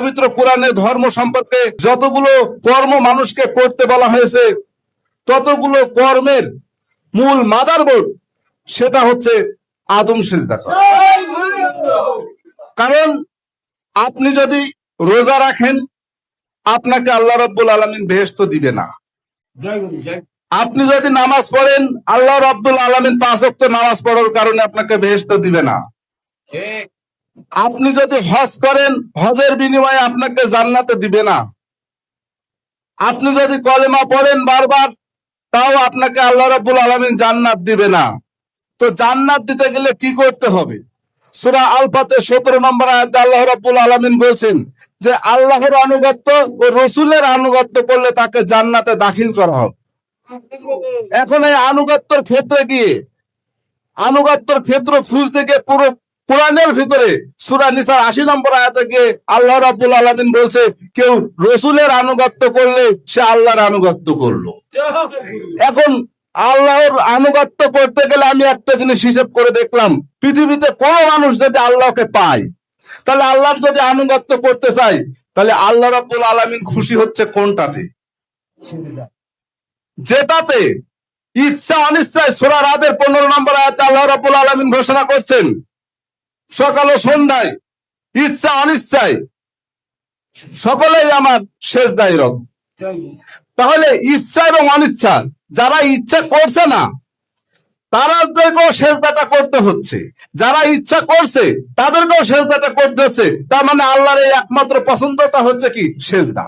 পবিত্র কোরআনে ধর্ম সম্পর্কে যতগুলো কর্ম মানুষকে করতে বলা হয়েছে, ততগুলো কর্মের মূল মাদারবোর্ড সেটা হচ্ছে আদম সিজদা করা। কারণ আপনি যদি রোজা রাখেন, আপনাকে আল্লাহ রাব্বুল আলামিন বেহেশত দিবে না। আপনি যদি নামাজ পড়েন, আল্লাহ রাব্বুল আলামিন 5 ওয়াক্ত নামাজ পড়ার কারণে আপনাকে বেহেশত দিবে না। আপনি যদি হজ করেন, হজের বিনিময়ে আপনাকে জান্নাতে দিবে না। আপনি যদি কলেমা পড়েন বারবার, তাও আপনাকে আল্লাহ রাব্বুল আলামিন জান্নাত দিবে না। তো জান্নাত দিতে গেলে কি করতে হবে? সূরা আল ফাতিহা 17 নম্বর আয়াতে আল্লাহ রাব্বুল আলামিন বলছেন যে আল্লাহর আনুগত্য ও রাসূলের আনুগত্য করলে তাকে জান্নাতে দাখিল করা হবে। এখন এই আনুগত্যের ক্ষেত্রে গিয়ে আনুগত্যের ক্ষেত্র খুঁজতে গিয়ে পুরো কোরআনের ভিতরে সূরা নিসার 80 নম্বর আয়াতে গিয়ে আল্লাহ রাব্বুল আলামিন বলছে, কেউ রাসূলের আনুগত্য করলে সে আল্লাহর আনুগত্য করলো। এখন আল্লাহর আনুগত্য করতে গেলে আমি একটা জিনিস হিসেব করে দেখলাম, পৃথিবীতে কোন মানুষ যদি আল্লাহকে পায়, তাহলে আল্লাহর যদি আনুগত্য করতে চাই, তাহলে আল্লাহ রাব্বুল আলামিন খুশি হচ্ছে কোনটাতে? যেটাতে ইচ্ছা অনিচ্ছায় সূরা রাদের 15 নম্বর আয়াতে আল্লাহ রাব্বুল আলামিন ঘোষণা করছেন, সকাল ও সন্ধ্যায় ইচ্ছা অনিচ্ছায় সকলেই আমার সেজদায় রত। তাহলে ইচ্ছা এবং অনিচ্ছা, যারা ইচ্ছা করছে না তাদেরকেও সেজদাটা করতে হচ্ছে, যারা ইচ্ছা করছে তাদেরকেও সেজদাটা করতে হচ্ছে। তার মানে আল্লাহর এই একমাত্র পছন্দটা হচ্ছে কি? সেজদা।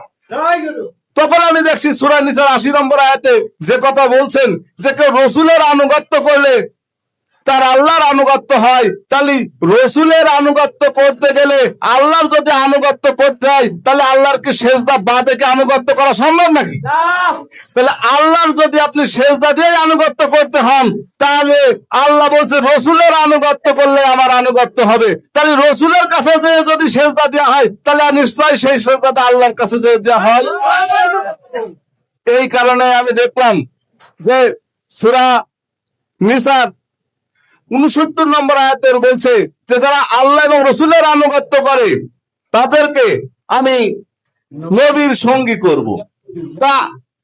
তখন আমি দেখছি সূরা নিসার 80 নম্বর আয়াতে যে কথা বলছেন যে কেউ রাসূলের আনুগত্য করলে তার আল্লাহর আনুগত্য হয়, তাহলে রাসূলের আনুগত্য করতে গেলে আল্লাহর যদি আনুগত্য করতে হয়, তাহলে আল্লাহর কি সেজদা বাদে কি আনুগত্য করা সম্ভব নাকি? তাহলে আল্লাহর যদি আপনি সেজদা দিয়ে আনুগত্য করতে হন, তাহলে আল্লাহ বলছে রাসূলের আনুগত্য করলে আমার আনুগত্য হবে। তাহলে রাসূলের কাছে যে যদি সেজদা দেওয়া হয়, তাহলে নিশ্চয়ই সেই সেজদাটা আল্লাহর কাছে যে দেওয়া হয়। এই কারণে আমি দেখলাম যে সূরা নিসার 69 নম্বর আয়াতের বলছে যে যারা আল্লাহ এবং রাসূলের আনুগত্য করে তাদেরকে আমি নবীর সঙ্গী করব। তা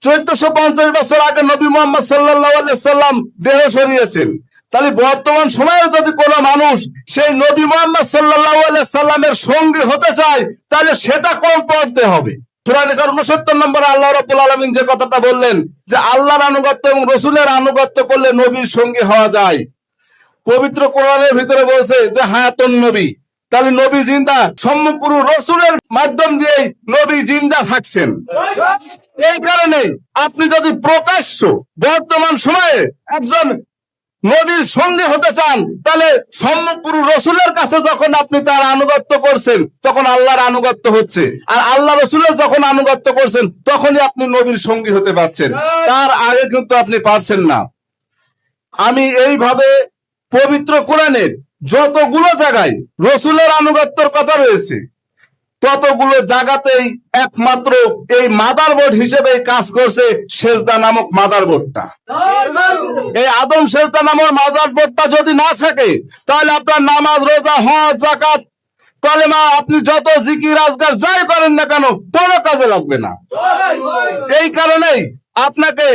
1450 বছর আগে নবী মুহাম্মদ সাল্লাল্লাহু আলাইহি সাল্লাম দেহ সরিয়েছেন। তাহলে বর্তমান সময়ে যদি কোনো মানুষ সেই নবী মুহাম্মদ সাল্লাল্লাহু আলাইহি সাল্লামের সঙ্গী হতে চায়, তাহলে সেটা কোন পড়তে হবে? সূরা নিসার 69 নম্বরে আল্লাহ রাব্বুল আলামিন যে কথাটা বললেন যে আল্লাহর আনুগত্য এবং রাসূলের আনুগত্য করলে নবীর সঙ্গী হওয়া যায়। পবিত্র কোরআনের ভিতরে বলছে যে হায়াতুন নবী, তাহলে নবী জিন্দা, সম্মুখগুরু রাসূলের মাধ্যম দিয়ে নবী জিন্দা থাকছেন। এই কারণে আপনি যদি প্রকাশ্য বর্তমান সময়ে একজন নবীর সঙ্গী হতে চান, তাহলে সম্মুখগুরু রাসূলের কাছে যখন আপনি তার আনুগত্য করছেন, তখন আল্লাহর আনুগত্য হচ্ছে। আর আল্লাহ রাসূলের যখন আনুগত্য করছেন, তখনই আপনি নবীর সঙ্গী হতে পারছেন। তার আগে কিন্তু আপনি পারছেন না। আমি এইভাবে পবিত্র কোরআনের যতগুলো জায়গায় রাসূলের আনুগত্যের কথা রয়েছে, ততগুলো জায়গাতেই একমাত্র এই মাদারবোর্ড হিসেবে কাজ করছে সেজদা নামক মাদারবোর্ডটা। এই আদম সেজদা নামক মাদারবোর্ডটা যদি না থাকে, তাহলে আপনার নামাজ, রোজা, হজ, যাকাত, কলেমা, আপনি যত জিকির আজকার যাই করেন না কেন, কোনো কাজে লাগবে না। এই কারণেই আপনাকে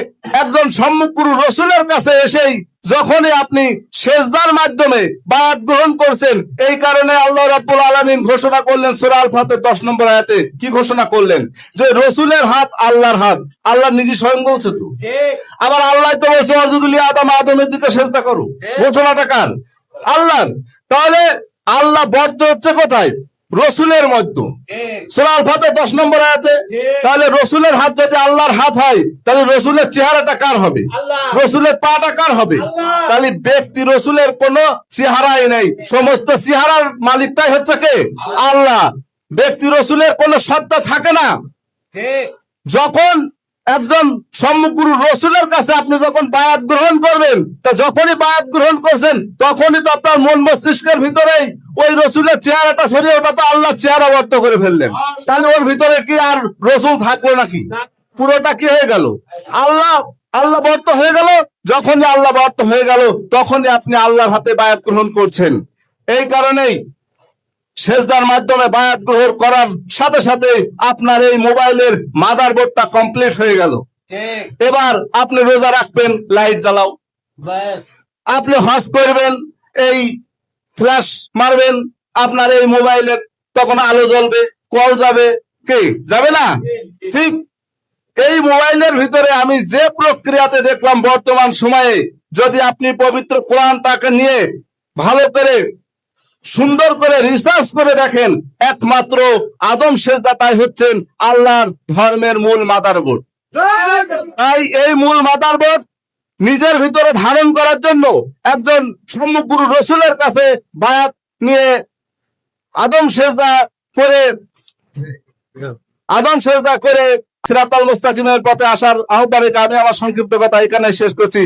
একজন সম্মুখগুরু রাসূলের কাছে এসেই যখনই আপনি সেজদার মাধ্যমে বায়াত গ্রহণ করছেন, এই কারণে আল্লাহ রাব্বুল আলামিন ঘোষণা করলেন সূরা আল ফাতিহা 10 নম্বর আয়াতে। কি ঘোষণা করলেন? যে রাসূলের হাত আল্লাহর হাত। আল্লাহ নিজে স্বয়ং বলছে তো। আবার আল্লাহ তো বলছে ওয়াজুদুল আদম, আদমের দিকে সেজদা করো। ঘোষণাটা কার? আল্লাহর। তাহলে আল্লাহ বদ্ধ হচ্ছে কোথায়? রাসূলের মধ্যে। সূরা আল ফাতিহা 10 নম্বর আয়াতে। তাহলে রাসূলের হাত যদি আল্লাহর হাত হয়, তাহলে রাসূলের চেহারাটা কার হবে? রাসূলের পাটা কার হবে? তাহলে ব্যক্তি রাসূলের কোনো চেহারাই নেই, সমস্ত চেহারার মালিকটাই হচ্ছে কে? আল্লাহ। ব্যক্তি রাসূলের কোনো সত্তা থাকে না। যখন একজন সম্মুখগুরু রাসূলের কাছে আপনি যখন বায়াত গ্রহণ করবেন, তা যখনই বায়াত গ্রহণ করছেন, তখনই তো আপনার মন মস্তিষ্কের ভিতরেই ওই রাসূলের চেহারাটা সরিয়ে ওটা তো আল্লাহর চেহারা বর্ত করে ফেললেন। তাহলে ওর ভিতরে কি আর রাসূল থাকলো নাকি? পুরোটা কি হয়ে গেল? আল্লাহ বর্ত হয়ে গেল। যখনই আল্লাহ বর্ত হয়ে গেল, তখনই আপনি আল্লাহর হাতে বায়াত গ্রহণ করছেন। এই কারণেই সেজদার মাধ্যমে বায়াত গ্রহণ করার সাথে সাথে আপনার এই মোবাইলের মাদারবোর্ডটা কমপ্লিট হয়ে গেল। ঠিক এবার আপনি রোজা রাখবেন, লাইট জ্বালাও। ব্যাস আপনি হজ করবেন, এই ফ্ল্যাশ মারবেন, আপনার এই মোবাইলের তখন আলো জ্বলবে, কল যাবে, কে যাবে না? ঠিক এই মোবাইলের ভিতরে আমি যে প্রক্রিয়াতে দেখলাম বর্তমান সময়ে, যদি আপনি পবিত্র কোরআনটাকে নিয়ে ভালো করে সুন্দর করে রিসার্চ করে দেখেন, একমাত্র আদম সেজদাটাই হচ্ছেন আল্লাহর ধর্মের মূল মাদারবোর্ড। তাই এই মূল মাদারবোর্ড নিজের ভিতরে ধারণ করার জন্য একজন সম্মুখগুরু রসুলের কাছে বায়াত নিয়ে আদম সেজদা করে সিরাতাল মুস্তাকিমের পথে আসার আহ্বানে আমি আমার সংক্ষিপ্ত কথা এখানে শেষ করছি।